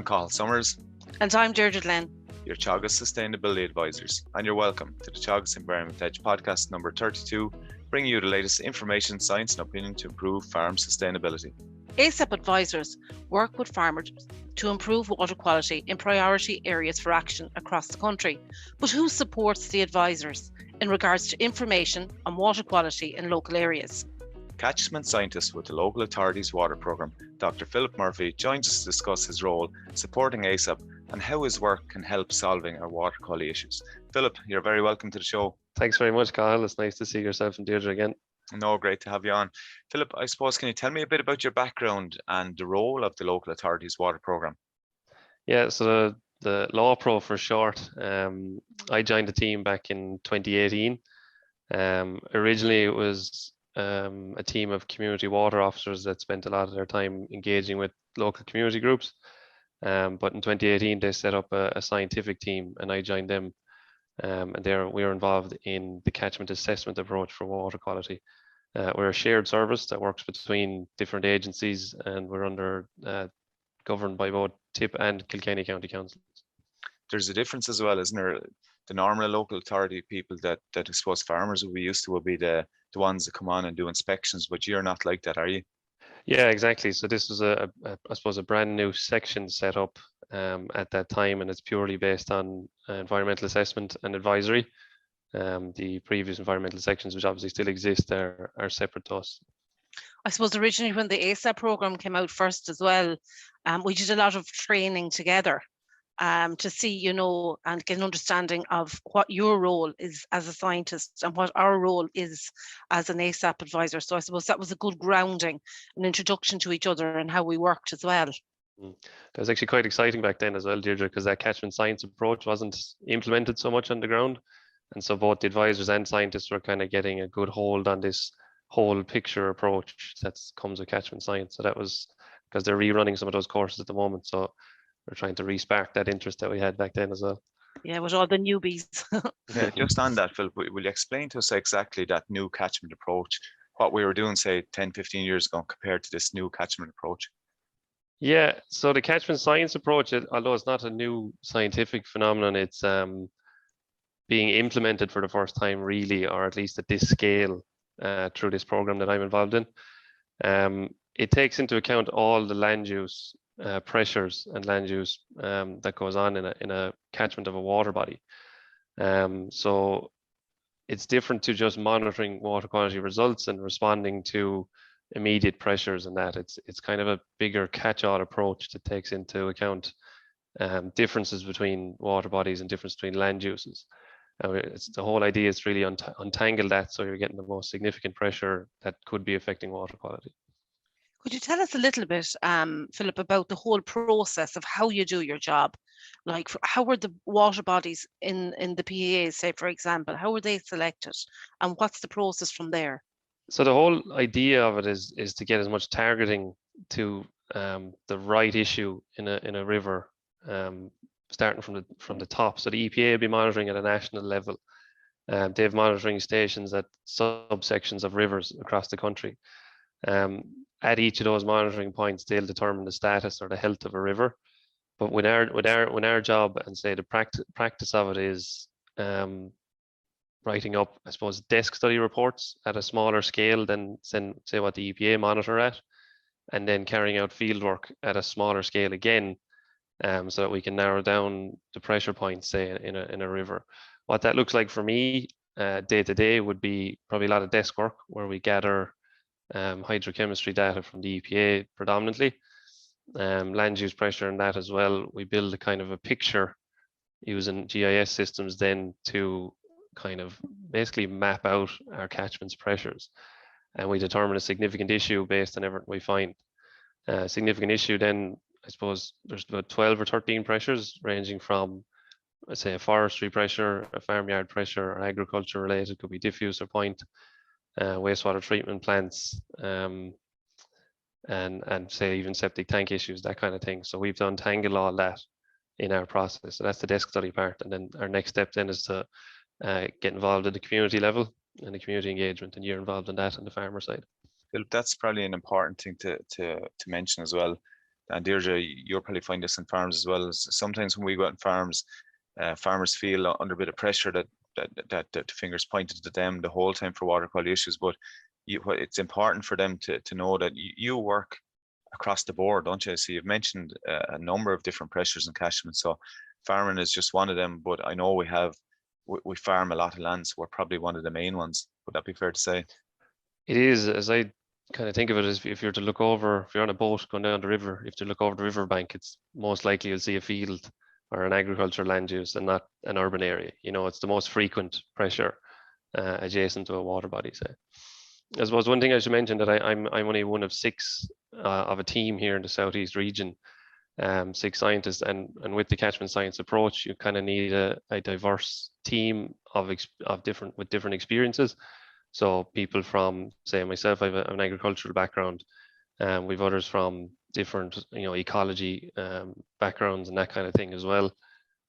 I'm Cathal Summers. And I'm Deirdre, your Teagasc Sustainability Advisors, and you're welcome to the Teagasc Environment Edge podcast number 32, bringing you the latest information, science and opinion to improve farm sustainability. ASSAP advisors work with farmers to improve water quality in priority areas for action across the country. But who supports the advisors in regards to information on water quality in local areas? Catchment scientist with the local authority's water programme, Dr. Philip Murphy, joins us to discuss his role supporting ASSAP and how his work can help solving our water quality issues. Philip, you're very welcome to the show. Thanks very much, Cathal. It's nice to see yourself and Deirdre again. No, great to have you on. Philip, I suppose, can you tell me a bit about your background and the role of the local authority's water programme? Yeah, so the Law Pro for short, I joined the team back in 2018. Originally, it was a team of community water officers that spent a lot of their time engaging with local community groups. But in 2018, they set up a scientific team and I joined them. And there we were involved in the catchment assessment approach for water quality. We're a shared service that works between different agencies and we're governed by both Tip and Kilkenny County Councils. There's a difference as well, isn't there? The normal local authority people that I suppose farmers will be used to will be the ones that come on and do inspections, but you're not like that, are you? Yeah, exactly. So this was I suppose a brand new section set up at that time, and it's purely based on environmental assessment and advisory. The previous environmental sections, which obviously still exist, are separate to us. I suppose originally when the ASSAP program came out first as well, we did a lot of training together to see, and get an understanding of what your role is as a scientist and what our role is as an ASSAP advisor. So I suppose that was a good grounding, an introduction to each other and how we worked as well. That was actually quite exciting back then as well, Deirdre, because that catchment science approach wasn't implemented so much on the ground. And so both the advisors and scientists were kind of getting a good hold on this whole picture approach that comes with catchment science. So that was because they're rerunning some of those courses at the moment. So we're trying to re-spark that interest that we had back then as well. Yeah, with all the newbies. Yeah, just on that, Phil, will you explain to us exactly that new catchment approach, what we were doing, say, 10, 15 years ago compared to this new catchment approach? Yeah, so the catchment science approach, although it's not a new scientific phenomenon, it's being implemented for the first time really, or at least at this scale through this program that I'm involved in. It takes into account all the land use pressures and land use that goes on in a catchment of a water body. So it's different to just monitoring water quality results and responding to immediate pressures and that. It's kind of a bigger catch-all approach that takes into account differences between water bodies and difference between land uses. The whole idea is really untangle that so you're getting the most significant pressure that could be affecting water quality. Could you tell us a little bit, Philip, about the whole process of how you do your job? Like, how were the water bodies in the PEAs, say, for example, how were they selected? And what's the process from there? So the whole idea of it is to get as much targeting to the right issue in a river, starting from the top. So the EPA will be monitoring at a national level. They have monitoring stations at subsections of rivers across the country. At each of those monitoring points, they'll determine the status or the health of a river. But when our job and say the practice of it is writing up, I suppose, desk study reports at a smaller scale than say what the EPA monitor at, and then carrying out field work at a smaller scale again, so that we can narrow down the pressure points, say in a river. What that looks like for me day to day would be probably a lot of desk work where we gather hydrochemistry data from the EPA predominantly, land use pressure and that as well. We build a kind of a picture using GIS systems then to kind of basically map out our catchment's pressures, and we determine a significant issue based on everything we find. Significant issue then, I suppose there's about 12 or 13 pressures ranging from, let's say, a forestry pressure, a farmyard pressure, or agriculture related, could be diffuser point, wastewater treatment plants, and say even septic tank issues, that kind of thing. So we've done tangle all that in our process. So that's the desk study part, and then our next step then is to get involved at the community level and the community engagement, and you're involved in that on the farmer side. Philip, that's probably an important thing to mention as well, and Deirdre, you'll probably find this in farms as well. Is sometimes when we go out in farms, farmers feel under a bit of pressure that the fingers pointed to them the whole time for water quality issues. But it's important for them to know that you work across the board, don't you? So you've mentioned a number of different pressures in Catchment. So farming is just one of them, but I know we farm a lot of land, so we're probably one of the main ones. Would that be fair to say? It is, as I kind of think of it, as if you're to look over, if you're on a boat going down the river, if you look over the riverbank, it's most likely you'll see a field or an agricultural land use and not an urban area. You know, it's the most frequent pressure adjacent to a water body, say. I suppose one thing I should mention that I'm only one of 6 of a team here in the Southeast region, 6 scientists, and with the catchment science approach, you kind of need a diverse team with different experiences. So people from, say myself, I have an agricultural background, we've others from different, ecology backgrounds and that kind of thing as well.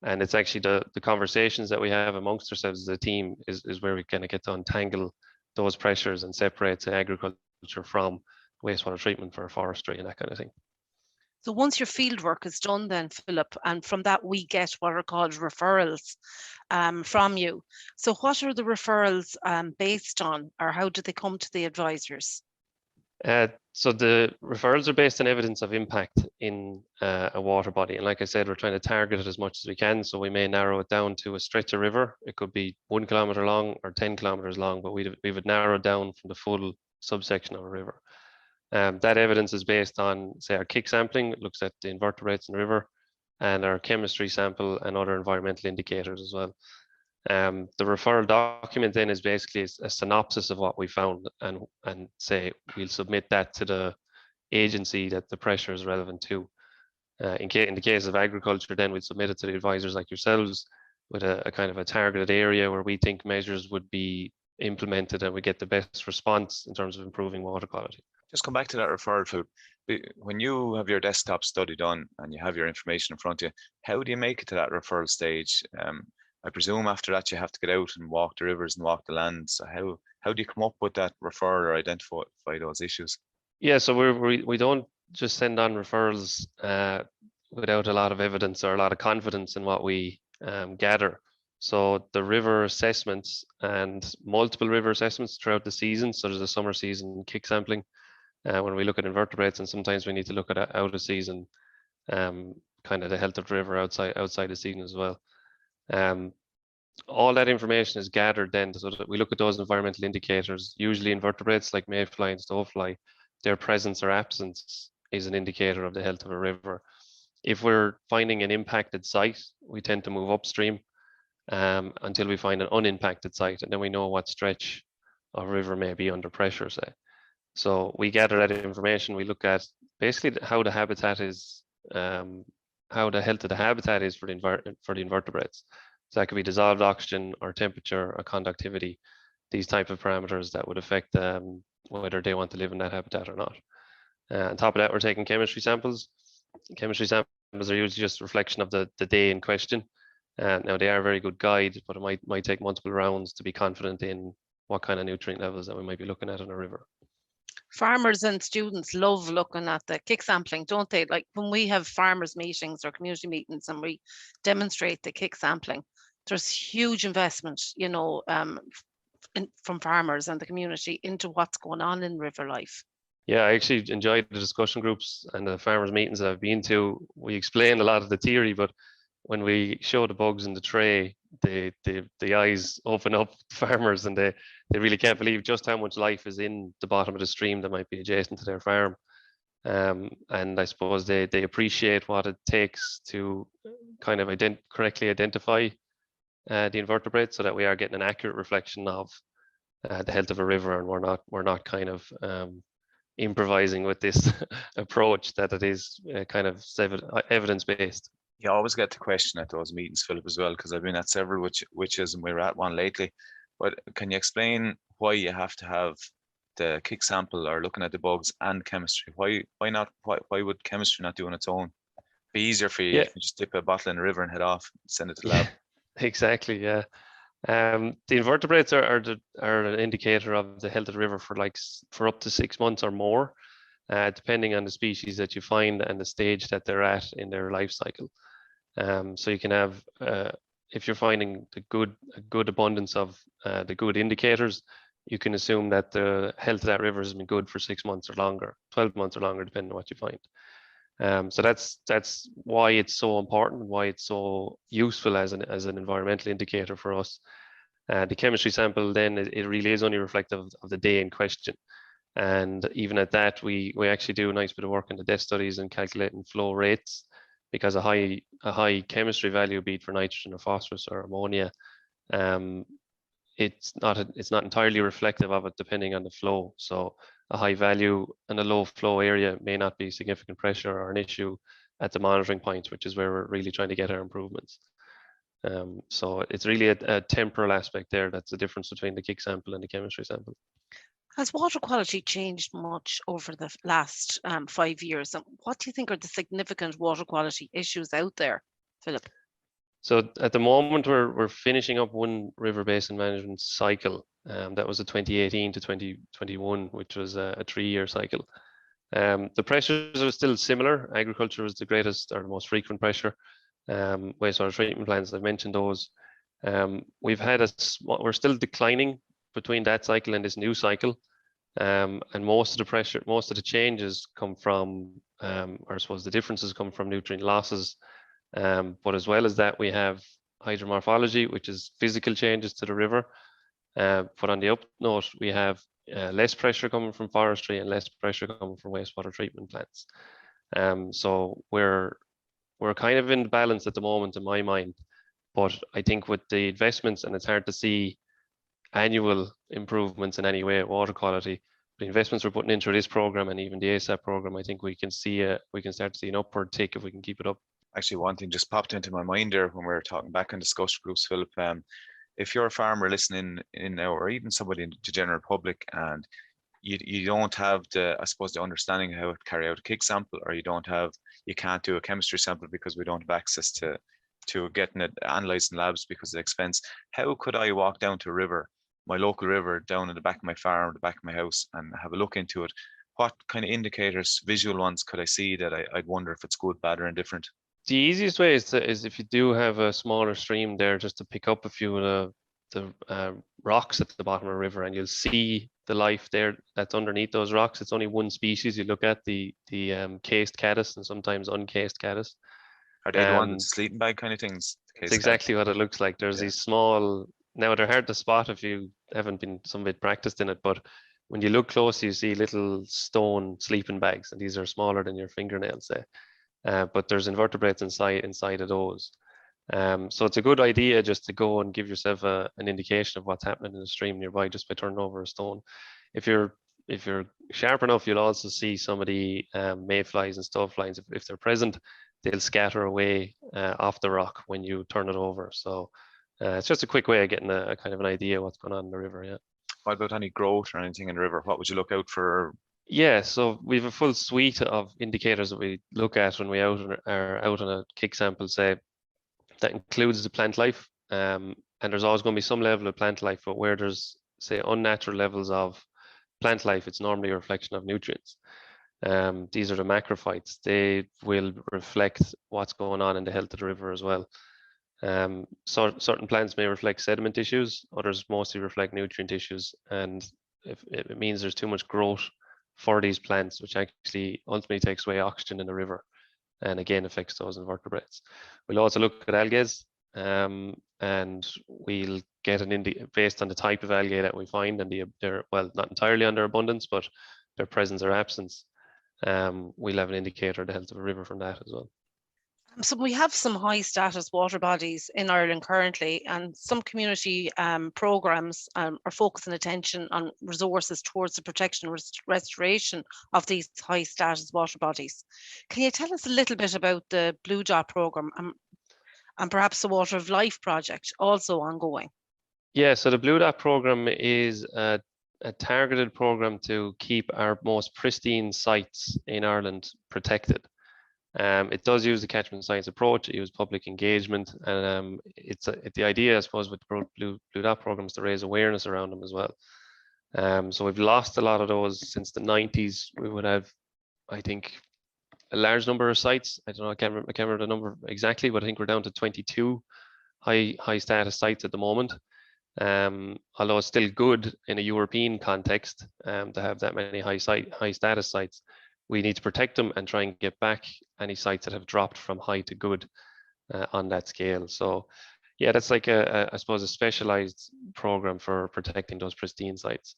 And it's actually the conversations that we have amongst ourselves as a team is where we kind of get to untangle those pressures and separate agriculture from wastewater treatment for forestry and that kind of thing. So once your field work is done then, Philip, and from that we get what are called referrals from you. So what are the referrals based on, or how do they come to the advisors? So the referrals are based on evidence of impact in a water body. And like I said, we're trying to target it as much as we can. So we may narrow it down to a stretch of river. It could be 1 kilometre long or 10 kilometres long, but we would narrow it down from the full subsection of a river. That evidence is based on, say, our kick sampling. It looks at the invertebrates in the river, and our chemistry sample and other environmental indicators as well. The referral document then is basically a synopsis of what we found, and say we'll submit that to the agency that the pressure is relevant to. In the case of agriculture, then we'd submit it to the advisors like yourselves with a kind of a targeted area where we think measures would be implemented and we get the best response in terms of improving water quality. Just come back to that referral, Phil. When you have your desktop study done and you have your information in front of you, how do you make it to that referral stage? I presume after that you have to get out and walk the rivers and walk the land. So how do you come up with that referral or identify those issues? Yeah, so we don't just send on referrals without a lot of evidence or a lot of confidence in what we gather. So the river assessments and multiple river assessments throughout the season. So there's a summer season kick sampling when we look at invertebrates, and sometimes we need to look at out of season, kind of the health of the river outside the season as well. All that information is gathered then so that we look at those environmental indicators. Usually invertebrates like mayfly and stovefly, their presence or absence is an indicator of the health of a river. If we're finding an impacted site, we tend to move upstream until we find an unimpacted site, and then we know what stretch of river may be under pressure, say. So we gather that information. We look at basically how the habitat is, how the health of the habitat is for the invertebrates. So that could be dissolved oxygen or temperature or conductivity, these type of parameters that would affect whether they want to live in that habitat or not. On top of that, we're taking chemistry samples. Chemistry samples are usually just a reflection of the day in question. Now they are a very good guide, but it might take multiple rounds to be confident in what kind of nutrient levels that we might be looking at in a river. Farmers and students love looking at the kick sampling, don't they? Like when we have farmers meetings or community meetings and we demonstrate the kick sampling, there's huge investment, from farmers and the community into what's going on in river life. Yeah, I actually enjoyed the discussion groups and the farmers meetings that I've been to. We explained a lot of the theory, but when we show the bugs in the tray, the eyes open up, farmers, and they really can't believe just how much life is in the bottom of the stream that might be adjacent to their farm. And I suppose they appreciate what it takes to kind of correctly identify the invertebrates so that we are getting an accurate reflection of the health of a river, and we're not kind of improvising with this approach, that it is kind of evidence-based. You always get the question at those meetings, Philip, as well, because I've been at several, which is, and we were at one lately. But can you explain why you have to have the kick sample or looking at the bugs and chemistry? Why not? Why would chemistry not do on its own? Be easier for you if you just dip a bottle in the river and head off, and send it to the lab. Exactly, yeah. The invertebrates are an indicator of the health of the river for up to 6 months or more. depending on the species that you find and the stage that they're at in their life cycle. So you can have, if you're finding a good abundance of the good indicators, you can assume that the health of that river has been good for 6 months or longer, 12 months or longer, depending on what you find. So that's why it's so important, why it's so useful as an environmental indicator for us. The chemistry sample then, it really is only reflective of the day in question. And even at that, we actually do a nice bit of work in the depth studies and calculating flow rates, because a high chemistry value, be it for nitrogen or phosphorus or ammonia, it's not entirely reflective of it depending on the flow. So a high value and a low flow area may not be significant pressure or an issue at the monitoring point, which is where we're really trying to get our improvements. So it's really a temporal aspect there. That's the difference between the kick sample and the chemistry sample. Has water quality changed much over the last 5 years? And what do you think are the significant water quality issues out there, Philip? So at the moment, we're finishing up one river basin management cycle. That was a 2018 to 2021, which was a 3-year cycle. The pressures are still similar. Agriculture is the greatest or the most frequent pressure. Wastewater treatment plants, I've mentioned those. We're still declining between that cycle and this new cycle. And most of the changes come from, or I suppose the differences come from nutrient losses. But as well as that, we have hydromorphology, which is physical changes to the river. But on the up note, we have less pressure coming from forestry and less pressure coming from wastewater treatment plants. So we're kind of in balance at the moment in my mind. But I think with the investments, and it's hard to see annual improvements in any way at water quality, the investments we're putting into this program and even the ASSAP program, I think we can start to see an upward tick if we can keep it up. Actually, one thing just popped into my mind there when we were talking back in discussion groups, Philip. If you're a farmer listening in now, or even somebody in the general public, and you don't have the understanding how to carry out a kick sample, or you can't do a chemistry sample because we don't have access to getting it analyzed in labs because of the expense. How could I walk down to a river, my local river, down in the back of my farm, the back of my house, and have a look into it? What kind of indicators, visual ones, could I see that I'd wonder if it's good, bad, or indifferent? The easiest way is if you do have a smaller stream there, just to pick up a few of the rocks at the bottom of the river, and you'll see the life there that's underneath those rocks. It's only one species you look at, the cased caddis and sometimes uncased caddis. Are they the ones, sleeping bag kind of things? It's exactly what it looks like. There's these small, now they're hard to spot if you haven't been some bit practiced in it, but when you look close, you see little stone sleeping bags, and these are smaller than your fingernails, say. But there's invertebrates inside of those. So it's a good idea just to go and give yourself an indication of what's happening in the stream nearby just by turning over a stone. If you're sharp enough, you'll also see some of the mayflies and stowflies. If they're present, they'll scatter away off the rock when you turn it over. So it's just a quick way of getting a kind of an idea what's going on in the river. Yeah. What about any growth or anything in the river? What would you look out for? Yeah, so we have a full suite of indicators that we look at when we are out on a kick sample, say. That includes the plant life, and there's always going to be some level of plant life, but where there's, say, unnatural levels of plant life, it's normally a reflection of nutrients. These are the macrophytes. They will reflect what's going on in the health of the river as well. So certain plants may reflect sediment issues, others mostly reflect nutrient issues, and if it means there's too much growth for these plants, which actually ultimately takes away oxygen in the river, and again affects those invertebrates. We'll also look at algae, and we'll get based on the type of algae that we find, and they're not entirely on their abundance, but their presence or absence. We'll have an indicator of the health of a river from that as well. So we have some high status water bodies in Ireland currently, and some community programmes are focusing attention on resources towards the protection and restoration of these high status water bodies. Can you tell us a little bit about the Blue Dot programme and perhaps the Water of Life project, also ongoing? Yeah, so the Blue Dot programme is a targeted programme to keep our most pristine sites in Ireland protected. It does use the catchment science approach. It uses public engagement, and the idea, I suppose, with the Blue Dot program is to raise awareness around them as well. So we've lost a lot of those since the 90s. We would have I think, a large number of sites. I don't know, I can't remember the number exactly, but I think we're down to 22 high status sites at the moment. Although it's still good in a European context to have that many high status sites, we need to protect them and try and get back any sites that have dropped from high to good on that scale. So yeah, that's like I suppose a specialized program for protecting those pristine sites.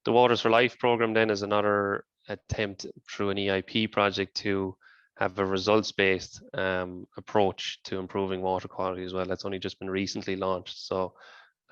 The Waters for Life program then is another attempt through an EIP project to have a results-based approach to improving water quality as well. That's only just been recently launched. So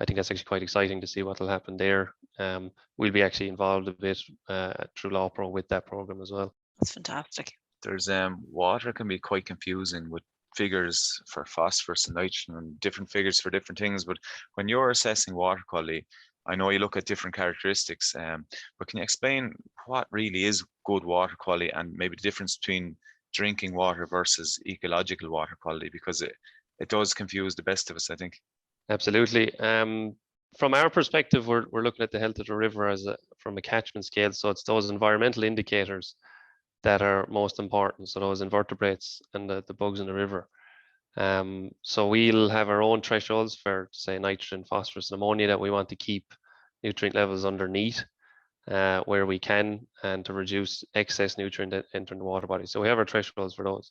I think that's actually quite exciting to see what will happen there. We'll be actually involved a bit through LawPro with that program as well. That's fantastic. There's water can be quite confusing with figures for phosphorus and nitrogen and different figures for different things. But when you're assessing water quality, I know you look at different characteristics, but can you explain what really is good water quality and maybe the difference between drinking water versus ecological water quality? Because it does confuse the best of us, I think. Absolutely. From our perspective, we're looking at the health of the river from a catchment scale. So it's those environmental indicators that are most important. So those invertebrates and the bugs in the river. So we'll have our own thresholds for, say, nitrogen, phosphorus, and ammonia that we want to keep nutrient levels underneath where we can, and to reduce excess nutrient entering the water body. So we have our thresholds for those.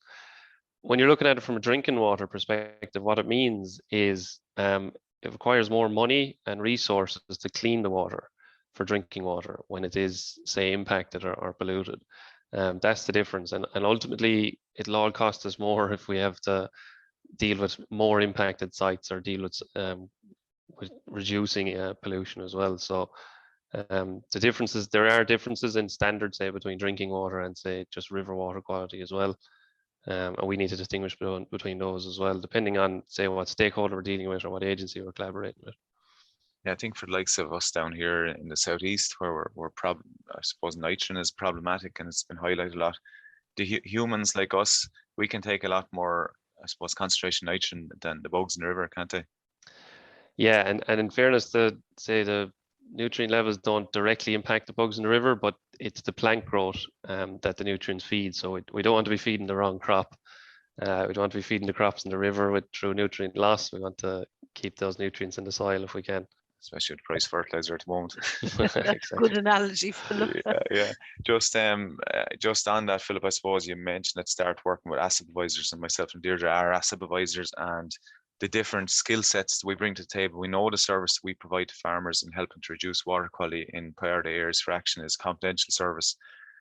When you're looking at it from a drinking water perspective, what it means is it requires more money and resources to clean the water for drinking water when it is, say, impacted or polluted. That's the difference. And ultimately, it'll all cost us more if we have to deal with more impacted sites or deal with reducing pollution as well. So the differences, there are differences in standards, say, between drinking water and, say, just river water quality as well. And we need to distinguish between those as well, depending on, say, what stakeholder we're dealing with or what agency we're collaborating with. Yeah, I think for the likes of us down here in the southeast, where I suppose nitrogen is problematic and it's been highlighted a lot. The humans like us, we can take a lot more, I suppose, concentration nitrogen than the bugs in the river, can't they? Yeah, and in fairness, the nutrient levels don't directly impact the bugs in the river, but it's the plant growth that the nutrients feed. So we don't want to be feeding the wrong crop. We don't want to be feeding the crops in the river through nutrient loss. We want to keep those nutrients in the soil if we can. Especially with the price of fertilizer at the moment. Exactly. Good analogy, Philip. Yeah. Just on that, Philip, I suppose you mentioned let's start working with ASSAP advisors, and myself and Deirdre are ASSAP advisors, and the different skill sets we bring to the table. We know the service we provide to farmers in helping to reduce water quality in priority areas for action is confidential service.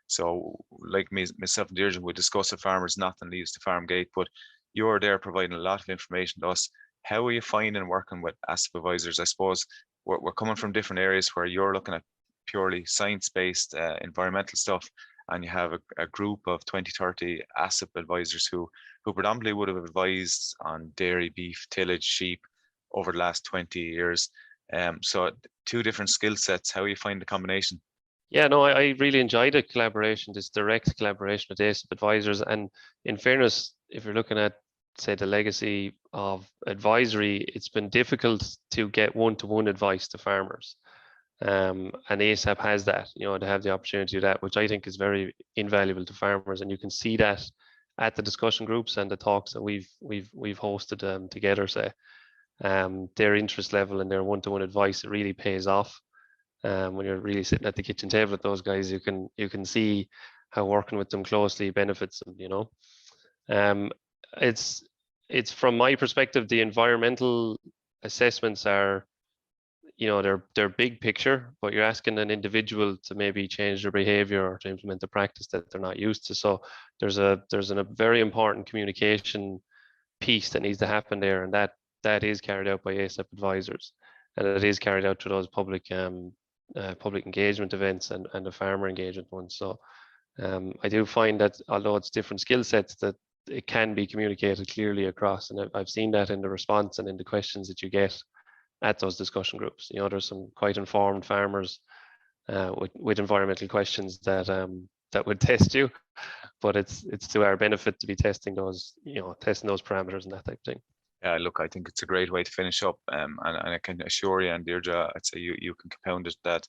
So like myself and Deirdre, we discuss with farmers, nothing leaves the farm gate, but you're there providing a lot of information to us. How are you finding working with ASSAP advisors? I suppose we're coming from different areas where you're looking at purely science-based environmental stuff, and you have a group of 20-30 ASSAP advisors who predominantly would have advised on dairy, beef, tillage, sheep over the last 20 years. So two different skill sets. How you find the combination? Yeah, no, I really enjoyed the collaboration, this direct collaboration with ASSAP advisors. And in fairness, if you're looking at, say, the legacy of advisory, it's been difficult to get one-to-one advice to farmers. And ASSAP has that, to have the opportunity to do that, which I think is very invaluable to farmers. And you can see that at the discussion groups and the talks that we've hosted together. Say, their interest level and their one-to-one advice, it really pays off. When you're really sitting at the kitchen table with those guys, you can see how working with them closely benefits them. It's from my perspective, the environmental assessments are, they're big picture, but you're asking an individual to maybe change their behavior or to implement a practice that they're not used to. So there's a very important communication piece that needs to happen there, and that is carried out by ASSAP advisors, and it is carried out through those public engagement events and the farmer engagement ones. So I do find that although it's different skill sets, that it can be communicated clearly across, and I've seen that in the response and in the questions that you get at those discussion groups. There's some quite informed farmers with environmental questions that would test you, but it's to our benefit to be testing those parameters and that type of thing. Yeah, look, I think it's a great way to finish up, and I can assure you, and Deirdre, I'd say you can compound it, that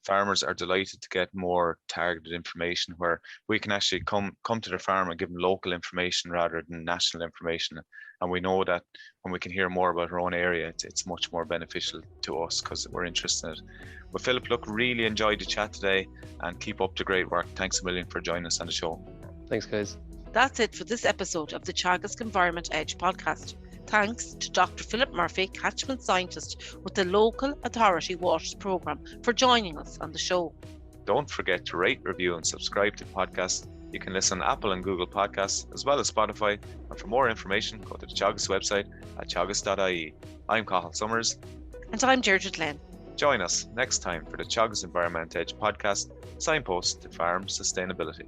farmers are delighted to get more targeted information where we can actually come to the farm and give them local information rather than national information. And we know that when we can hear more about our own area, it's much more beneficial to us because we're interested in it. But Philip, look, really enjoyed the chat today and keep up the great work. Thanks a million for joining us on the show. Thanks, guys. That's it for this episode of the Teagasc Environment Edge podcast. Thanks to Dr. Philip Murphy, Catchment Scientist with the Local Authority Waters Programme, for joining us on the show. Don't forget to rate, review and subscribe to the podcast. You can listen on Apple and Google Podcasts as well as Spotify. And for more information, go to the Teagasc website at teagasc.ie. I'm Cathal Summers. And I'm Deirdre Glenn. Join us next time for the Teagasc Environment Edge podcast, signpost to farm sustainability.